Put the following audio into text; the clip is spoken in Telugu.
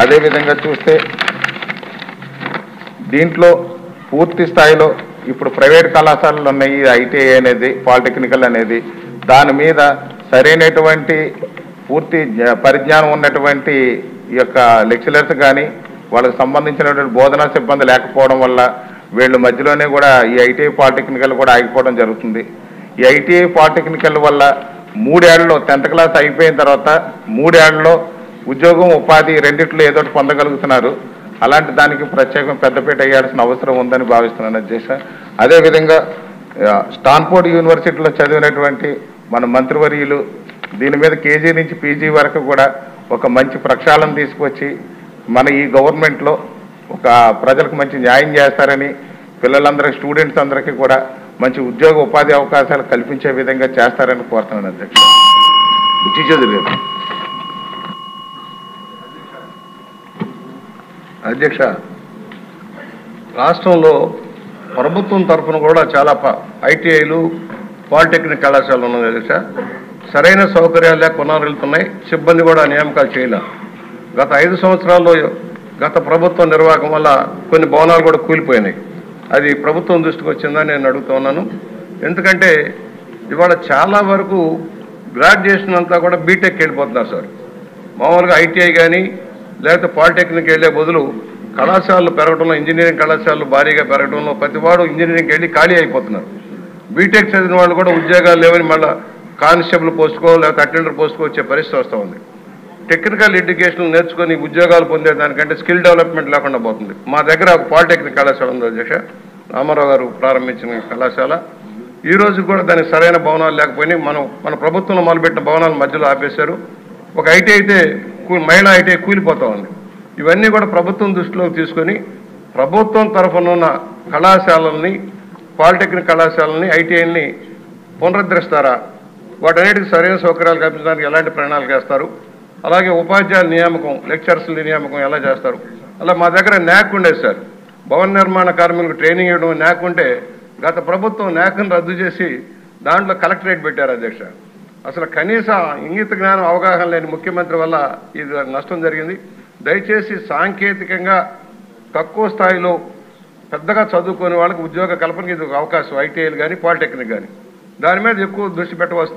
అదే విధంగా చూస్తే దీంట్లో పూర్తి స్థాయిలో ఇప్పుడు ప్రైవేట్ కళాశాలలు ఉన్నాయి, ఐటీఐ అనేది, పాలిటెక్నికల్ అనేది, దాని మీద సరైనటువంటి పూర్తి పరిజ్ఞానం ఉన్నటువంటి ఈ యొక్క లెక్చరర్స్ కానీ వాళ్ళకి సంబంధించినటువంటి బోధనా సిబ్బంది లేకపోవడం వల్ల వీళ్ళు మధ్యలోనే కూడా ఈ ఐటీఐ పాలిటెక్నికల్ కూడా ఆగిపోవడం జరుగుతుంది. ఈ ఐటీఐ పాలిటెక్నికల్ వల్ల 3 ఏళ్లలో 10th క్లాస్ అయిపోయిన తర్వాత 3 ఏళ్లలో ఉద్యోగం ఉపాధి రెండిట్లో ఏదో పొందగలుగుతున్నారు. అలాంటి దానికి ప్రత్యేకం పెద్దపీట వేయాల్సిన అవసరం ఉందని భావిస్తున్నాను అధ్యక్ష. అదేవిధంగా స్టాన్ఫోర్డ్ యూనివర్సిటీలో చదివినటువంటి మన మంత్రివర్యులు దీని మీద కేజీ నుంచి పీజీ వరకు కూడా ఒక మంచి ప్రక్షాళన తీసుకొచ్చి మన ఈ గవర్నమెంట్లో ఒక ప్రజలకు మంచి న్యాయం చేస్తారని, పిల్లలందరికీ స్టూడెంట్స్ అందరికీ కూడా మంచి ఉద్యోగ ఉపాధి అవకాశాలు కల్పించే విధంగా చేస్తారని కోరుతున్నాను అధ్యక్ష. అధ్యక్ష, రాష్ట్రంలో ప్రభుత్వం తరఫున కూడా చాలా ఐటీఐలు పాలిటెక్నిక్ కళాశాలలు ఉన్నాయి అధ్యక్ష. సరైన సౌకర్యాలు లేక కొనారెళ్తున్నాయి, సిబ్బంది కూడా నియామకాలు చేయలే. గత 5 సంవత్సరాల్లో గత ప్రభుత్వం నిర్వాహకం వల్ల కొన్ని భవనాలు కూడా కూలిపోయినాయి. అది ప్రభుత్వం దృష్టికి వచ్చిందని నేను అడుగుతూ ఉన్నాను. ఎందుకంటే ఇవాళ చాలా వరకు గ్రాడ్యుయేషన్ అంతా కూడా బీటెక్ వెళ్ళిపోతున్నారు సార్. మామూలుగా ఐటీఐ కానీ లేకపోతే పాలిటెక్నిక్ వెళ్ళే బదులు కళాశాలలు పెరగడంలో, ఇంజనీరింగ్ కళాశాలలు భారీగా పెరగడంలో ప్రతివాడు ఇంజనీరింగ్కి వెళ్ళి ఖాళీ అయిపోతున్నారు. బీటెక్ చదివిన వాళ్ళు కూడా ఉద్యోగాలు లేవని మళ్ళీ కానిస్టేబుల్ పోస్టుకో లేకపోతే అటెండర్ పోస్టుకో వచ్చే పరిస్థితి వస్తూ ఉంది. టెక్నికల్ ఎడ్యుకేషన్ నేర్చుకొని ఉద్యోగాలు పొందేదానికంటే స్కిల్ డెవలప్మెంట్ లేకుండా పోతుంది. మా దగ్గర ఒక పాలిటెక్నిక్ కళాశాల ఉంది అధ్యక్ష, రామారావు గారు ప్రారంభించిన కళాశాల. ఈ రోజు కూడా దానికి సరైన భవనాలు లేకపోయినాయి. మన ప్రభుత్వంలో మొదలుపెట్టిన భవనాలు మధ్యలో ఆపేశారు. ఒక ఐటీ అయితే మహిళా ఐటీ కూలిపోతూ ఉంది. ఇవన్నీ కూడా ప్రభుత్వం దృష్టిలోకి తీసుకొని ప్రభుత్వం తరఫున ఉన్న కళాశాలల్ని, పాలిటెక్నిక్ కళాశాలని, ఐటీఐని పునరుద్ధరిస్తారా? వాటన్నిటికీ సరైన సౌకర్యాలు కల్పించడానికి ఎలాంటి ప్రణాళిక చేస్తారు? అలాగే ఉపాధ్యాయుల నియామకం, లెక్చరర్స్ల నియామకం ఎలా చేస్తారు? అలా మా దగ్గర న్యాక్ ఉండేది సార్. భవన నిర్మాణ కార్మికులకు ట్రైనింగ్ ఇవ్వడం న్యాక్ ఉంటే గత ప్రభుత్వం న్యాక్ను రద్దు చేసి దాంట్లో కలెక్టరేట్ పెట్టారు అధ్యక్ష. అసలు కనీస ఇంగిత జ్ఞానం అవగాహన లేని ముఖ్యమంత్రి వల్ల ఇది నష్టం జరిగింది. దయచేసి సాంకేతికంగా తక్కువ స్థాయిలో పెద్దగా చదువుకునే వాళ్ళకి ఉద్యోగ కల్పనకి ఇది ఒక అవకాశం, ఐటీఐలు కానీ పాలిటెక్నిక్ కానీ దాని మీద ఎక్కువ దృష్టి పెట్టవలసింది.